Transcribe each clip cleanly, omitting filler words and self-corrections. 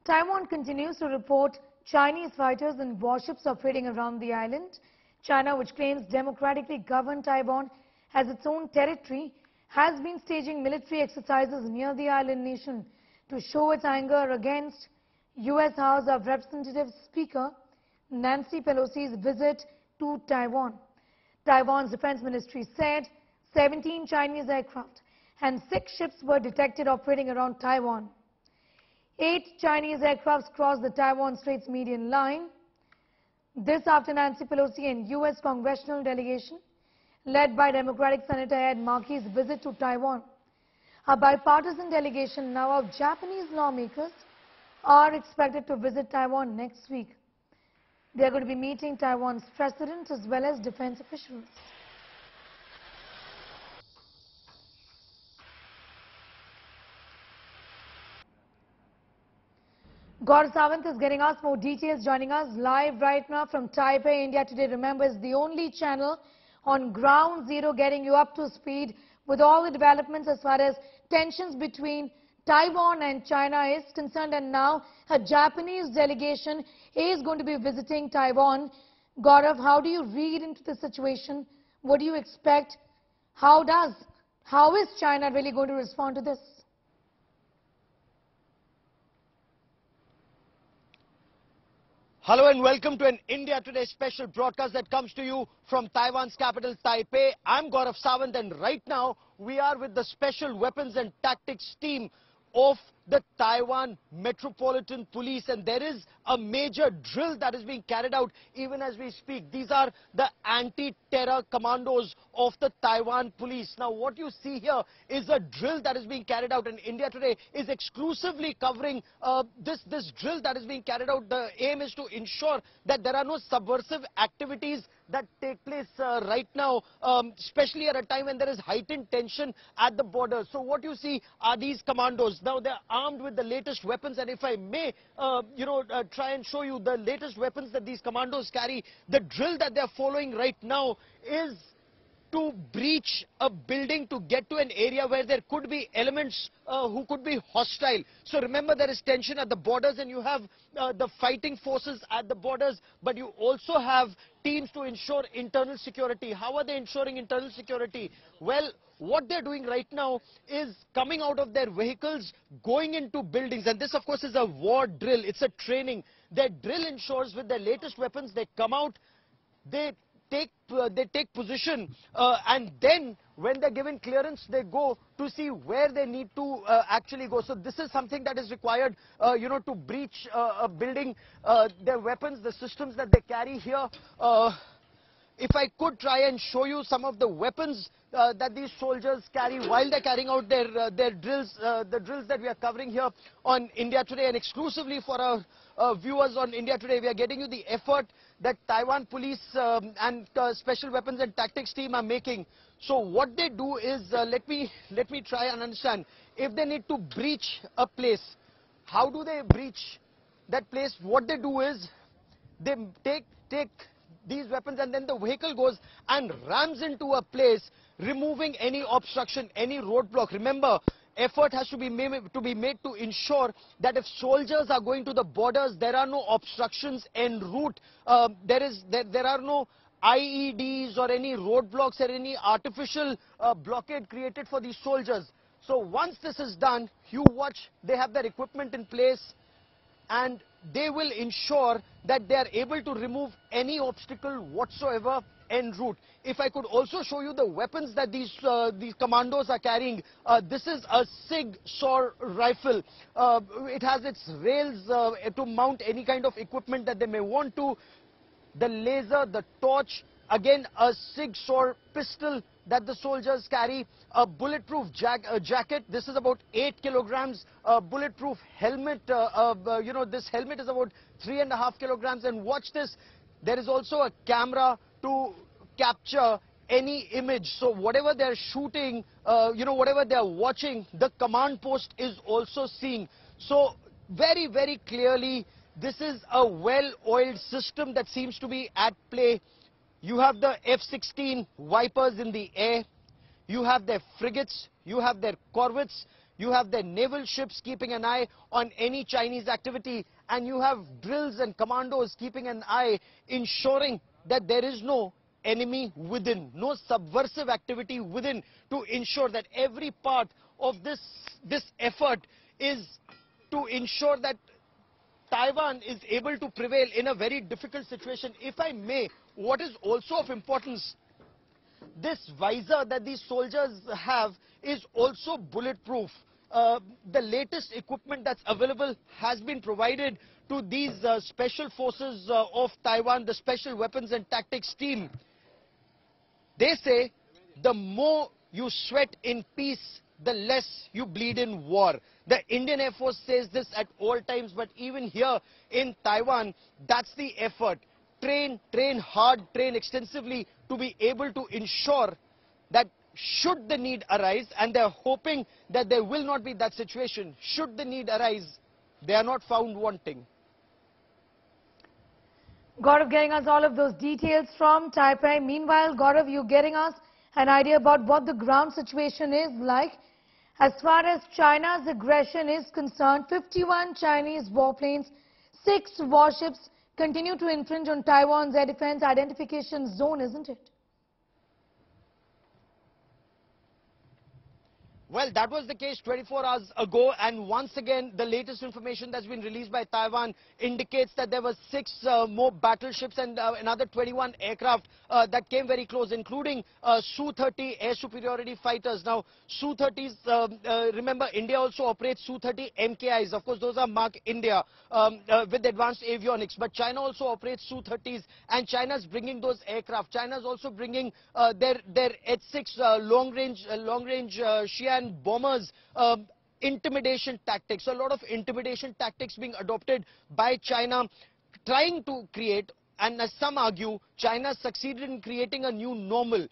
Taiwan continues to report Chinese fighters and warships operating around the island. China, which claims democratically governed Taiwan as its own territory, has been staging military exercises near the island nation to show its anger against U.S. House of Representatives Speaker Nancy Pelosi's visit to Taiwan. Taiwan's defense ministry said 17 Chinese aircraft and 6 ships were detected operating around Taiwan. 8 Chinese aircrafts crossed the Taiwan Straits median line. This after Nancy Pelosi and U.S. congressional delegation led by Democratic Senator Ed Markey's visit to Taiwan. A bipartisan delegation now of Japanese lawmakers are expected to visit Taiwan next week. They are going to be meeting Taiwan's president as well as defense officials. Gaurav Sawant is getting us more details, joining us live right now from Taipei, India Today. Remember, it's the only channel on ground zero getting you up to speed with all the developments as far as tensions between Taiwan and China is concerned. And now a Japanese delegation is going to be visiting Taiwan. Gaurav, how do you read into the situation? What do you expect? How is China really going to respond to this? Hello and welcome to an India Today special broadcast that comes to you from Taiwan's capital, Taipei. I'm Gaurav Sawant, and right now we are with the Special Weapons and Tactics team of the Taiwan Metropolitan Police, and there is a major drill that is being carried out even as we speak. These are the anti-terror commandos of the Taiwan Police. Now what you see here is a drill that is being carried out, and India Today is exclusively covering this drill that is being carried out. The aim is to ensure that there are no subversive activities that take place right now, especially at a time when there is heightened tension at the border. So what you see are these commandos. Now they're armed with the latest weapons, and if I may, try and show you the latest weapons that these commandos carry. The drill that they're following right now is to breach a building to get to an area where there could be elements who could be hostile. So remember, there is tension at the borders, and you have the fighting forces at the borders, but you also have teams to ensure internal security. How are they ensuring internal security? Well, what they're doing right now is coming out of their vehicles, going into buildings, and this of course is a war drill. It's a training. Their drill ensures with their latest weapons, they come out, they take position, and then when they're given clearance, they go to see where they need to actually go. So this is something that is required, to breach a building. Their weapons, the systems that they carry here. If I could try and show you some of the weapons that these soldiers carry while they're carrying out their drills, the drills that we are covering here on India Today, and exclusively for our viewers on India Today, we are getting you the effort that Taiwan Police and Special Weapons and Tactics team are making. So what they do is, let me try and understand. If they need to breach a place, how do they breach that place? What they do is, they take these weapons, and then the vehicle goes and rams into a place, removing any obstruction, any roadblock. Remember, effort has to be made to ensure that if soldiers are going to the borders, there are no obstructions en route. There are no IEDs or any roadblocks or any artificial blockade created for these soldiers. So once this is done, you watch, they have their equipment in place, and they will ensure that they are able to remove any obstacle whatsoever en route. If I could also show you the weapons that these commandos are carrying, this is a SIG SAW rifle. It has its rails to mount any kind of equipment that they may want to. The laser, the torch, again a SIG SAW pistol that the soldiers carry, a bulletproof jacket. This is about 8 kilograms. A bulletproof helmet. This helmet is about 3.5 kilograms. And watch this. There is also a camera to capture any image. So whatever they're shooting, whatever they're watching, the command post is also seeing. So very, very clearly, this is a well-oiled system that seems to be at play. You have the F-16 Vipers in the air, you have their frigates, you have their corvettes, you have their naval ships keeping an eye on any Chinese activity, and you have drills and commandos keeping an eye, ensuring that there is no enemy within, no subversive activity within, to ensure that every part of this effort is to ensure that Taiwan is able to prevail in a very difficult situation. If I may, what is also of importance, this visor that these soldiers have is also bulletproof. The latest equipment that's available has been provided to these special forces of Taiwan, the Special Weapons and Tactics team. They say the more you sweat in peace, the less you bleed in war. The Indian Air Force says this at all times, but even here in Taiwan, that's the effort. Train hard, train extensively to be able to ensure that should the need arise, and they're hoping that there will not be that situation, should the need arise, they are not found wanting. Gaurav getting us all of those details from Taipei. Meanwhile, Gaurav, you getting us an idea about what the ground situation is like. As far as China's aggression is concerned, 51 Chinese warplanes, 6 warships continue to infringe on Taiwan's air defense identification zone, isn't it? Well, that was the case 24 hours ago, and once again, the latest information that's been released by Taiwan indicates that there were 6 more battleships and another 21 aircraft that came very close, including Su-30 air superiority fighters. Now, Su-30s, remember, India also operates Su-30 MKIs. Of course, those are Mark India with advanced avionics. But China also operates Su-30s, and China's bringing those aircraft. China's also bringing their H-6 long-range Xi'an bombers, intimidation tactics. So a lot of intimidation tactics being adopted by China, trying to create, and as some argue, China succeeded in creating a new normal.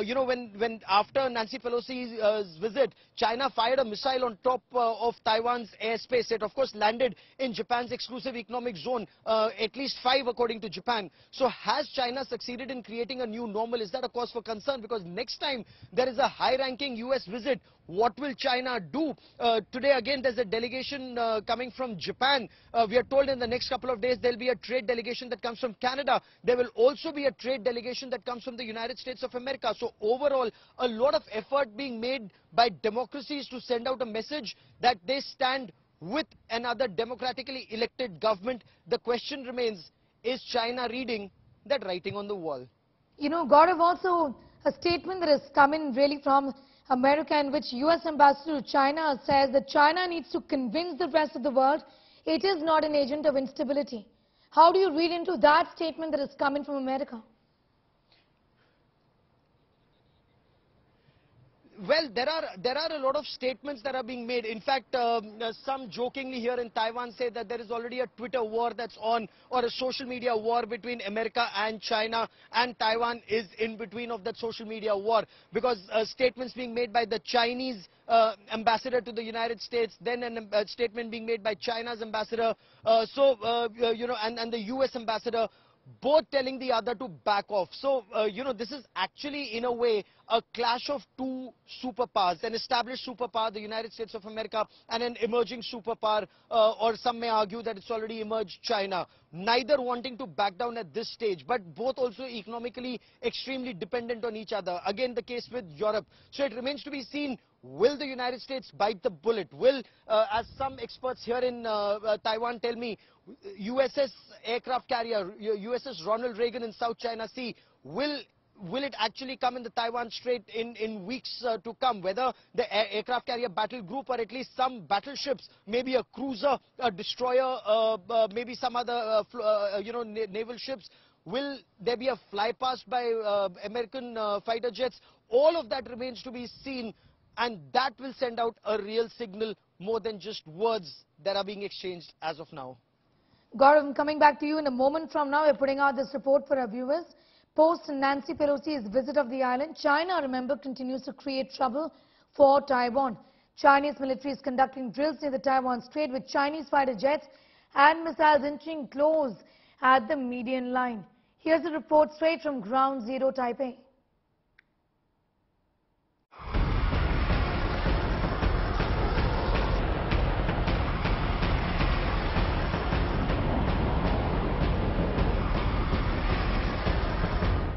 You know, when after Nancy Pelosi's visit, China fired a missile on top of Taiwan's airspace. It, of course, landed in Japan's exclusive economic zone, at least 5 according to Japan. So has China succeeded in creating a new normal? Is that a cause for concern? Because next time there is a high-ranking US visit, what will China do? Today, again, there's a delegation coming from Japan. We are told in the next couple of days there will be a trade delegation that comes from Canada. There will also be a trade delegation that comes from the United States of America. So overall, a lot of effort being made by democracies to send out a message that they stand with another democratically elected government. The question remains, is China reading that writing on the wall? You know, Gaurav, also a statement that has come in really from America, in which US Ambassador to China says that China needs to convince the rest of the world it is not an agent of instability. How do you read into that statement that has come in from America? Well, there are a lot of statements that are being made. In fact, some jokingly here in Taiwan say that there is already a Twitter war that's on, or a social media war between America and China, and Taiwan is in between of that social media war, because statements being made by the Chinese ambassador to the United States, then a statement being made by China's ambassador, you know, and the US ambassador, both telling the other to back off. So, you know, this is actually, in a way, a clash of 2 superpowers, an established superpower, the United States of America, and an emerging superpower, or some may argue that it's already emerged, China. Neither wanting to back down at this stage, but both also economically extremely dependent on each other. Again, the case with Europe. So it remains to be seen, will the United States bite the bullet? Will, as some experts here in Taiwan tell me, USS aircraft carrier, USS Ronald Reagan in South China Sea, will it actually come in the Taiwan Strait in weeks to come? Whether the aircraft carrier battle group, or at least some battleships, maybe a cruiser, a destroyer, maybe some other you know, naval ships, will there be a fly past by American fighter jets? All of that remains to be seen, and that will send out a real signal more than just words that are being exchanged as of now. Gaurav, I'm coming back to you in a moment from now. We're putting out this report for our viewers. Post Nancy Pelosi's visit of the island, China, remember, continues to create trouble for Taiwan. Chinese military is conducting drills near the Taiwan Strait with Chinese fighter jets and missiles inching close at the median line. Here's a report straight from Ground Zero, Taipei.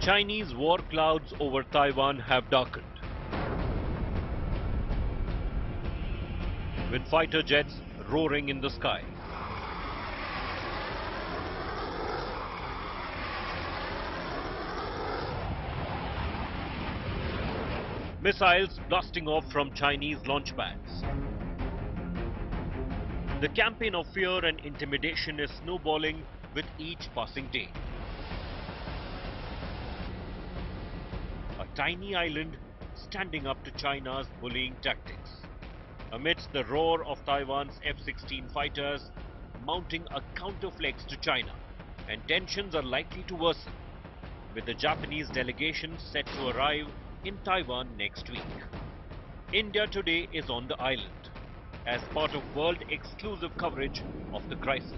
Chinese war clouds over Taiwan have darkened, with fighter jets roaring in the sky. Missiles blasting off from Chinese launch pads. The campaign of fear and intimidation is snowballing with each passing day. A tiny island standing up to China's bullying tactics. Amidst the roar of Taiwan's F-16 fighters mounting a counterflex to China, and tensions are likely to worsen, with the Japanese delegation set to arrive in Taiwan next week. India Today is on the island as part of world-exclusive coverage of the crisis.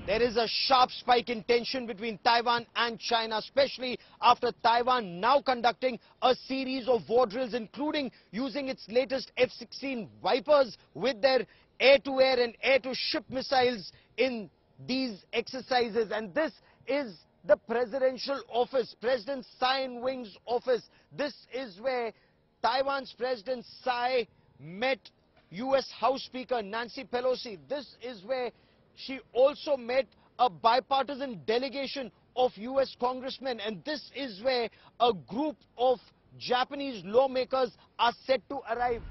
There is a sharp spike in tension between Taiwan and China, especially after Taiwan now conducting a series of war drills, including using its latest F-16 Vipers with their air-to-air and air-to-ship missiles in these exercises. And this is the presidential office, President Tsai Ing-wen's office. This is where Taiwan's President Tsai met U.S. House Speaker Nancy Pelosi. This is where she also met a bipartisan delegation of U.S. congressmen, and this is where a group of Japanese lawmakers are set to arrive.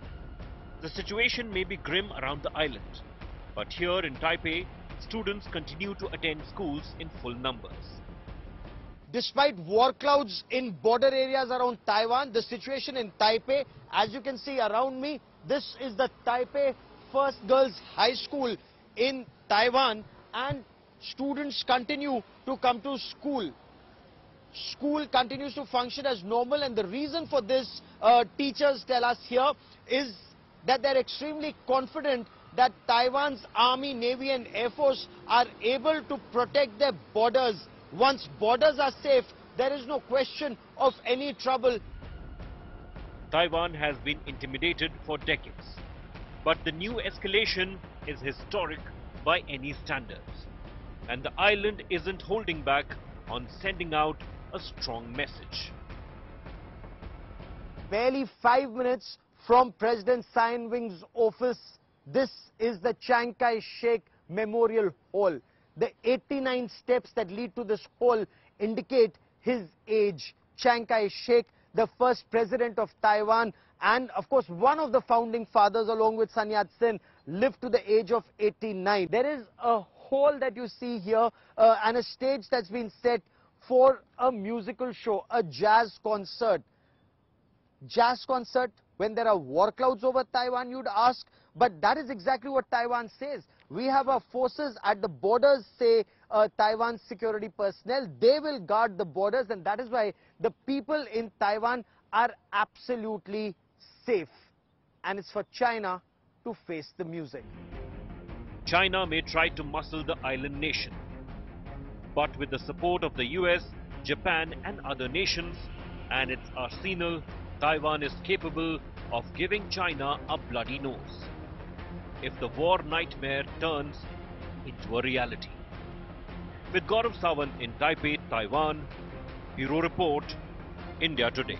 The situation may be grim around the island, but here in Taipei, students continue to attend schools in full numbers. Despite war clouds in border areas around Taiwan, the situation in Taipei, as you can see around me, this is the Taipei First Girls High School in Taiwan, and students continue to come to school. School continues to function as normal, and the reason for this, teachers tell us here, is that they're extremely confident that Taiwan's Army, Navy and Air Force are able to protect their borders. Once borders are safe, there is no question of any trouble. Taiwan has been intimidated for decades, but the new escalation is historic by any standards, and the island isn't holding back on sending out a strong message. Barely 5 minutes from President Tsai Ing-wen's office, this is the Chiang Kai-shek Memorial Hall. The 89 steps that lead to this hall indicate his age. Chiang Kai-shek, the first president of Taiwan, and of course one of the founding fathers along with Sun Yat-sen, lived to the age of 89. There is a hall that you see here and a stage that's been set for a musical show, a jazz concert. Jazz concert when there are war clouds over Taiwan, you'd ask, but that is exactly what Taiwan says. We have our forces at the borders, say Taiwan's security personnel. They will guard the borders, and that is why the people in Taiwan are absolutely safe. And it's for China to face the music. China may try to muscle the island nation, but with the support of the US, Japan and other nations and its arsenal, Taiwan is capable of giving China a bloody nose if the war nightmare turns into a reality. With Gaurav Sawant in Taipei, Taiwan, Bureau Report, India Today.